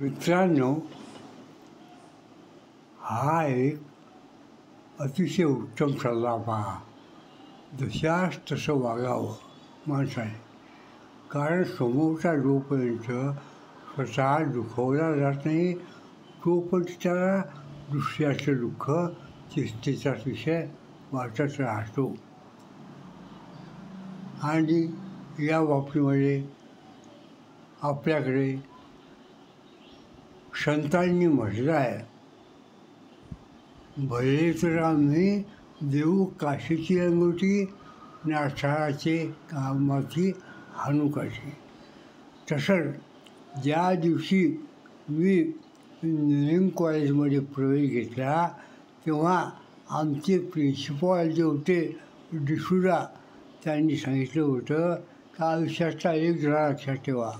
मित्रांनो, हा एक अतिशय उत्तम सल्ला पहा. जशास तसं वागावं माणसाने. कारण समोरचा जोपर्यंत स्वतः दुखवला जात नाही तोपर्यंत त्याला दुसऱ्याचं दुःख चिंतेचाच विषय वाटत राहतो. आणि या बाबतीमध्ये आपल्याकडे संतांनी म्हटलं आहे, भले तर आम्ही देऊ काशीची अंगठी नाठाळाचे कामाची हानुकाची. तसंच ज्या दिवशी मी इंजिनिअरिंग कॉलेजमध्ये प्रवेश घेतला तेव्हा आमचे प्रिन्सिपॉल जे होते डिसूजा, त्यांनी सांगितलं होतं की आयुष्याचा एक जरा लक्षात ठेवा,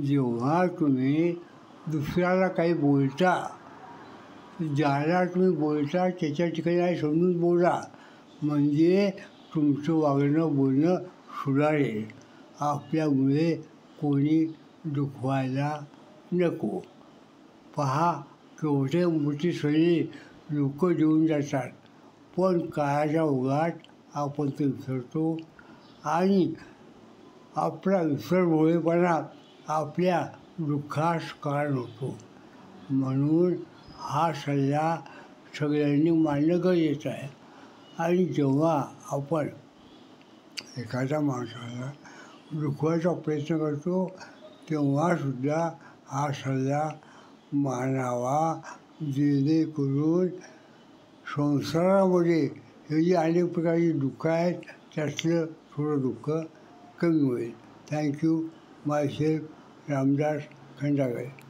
जेव्हा तुम्ही दुसऱ्याला काही बोलता, ज्याला तुम्ही बोलता त्याच्या ठिकाणी समजून बोला, म्हणजे तुमचं वागणं बोलणं सुधारेल. आपल्यामुळे कोणी दुखवायला नको. पहा, केवढे मोठी सगळी लोक देऊन जातात, पण काळाच्या ओघात आपण ते विसरतो आणि आपला विसरभोळेपणा आपल्या दुःखास कारण होतो. म्हणून हा सल्ला सगळ्यांनी मानणं गरजेचं आहे. आणि जेव्हा आपण एखाद्या माणसाला दुखवायचा प्रयत्न करतो तेव्हासुद्धा हा सल्ला मानावा, जेणेकरून संसारामध्ये हे जे अनेक प्रकारची दुःखं आहेत त्यातलं थोडं दुःख कमी होईल. थँक्यू. माय सेल्फ रामदास खंडागळे.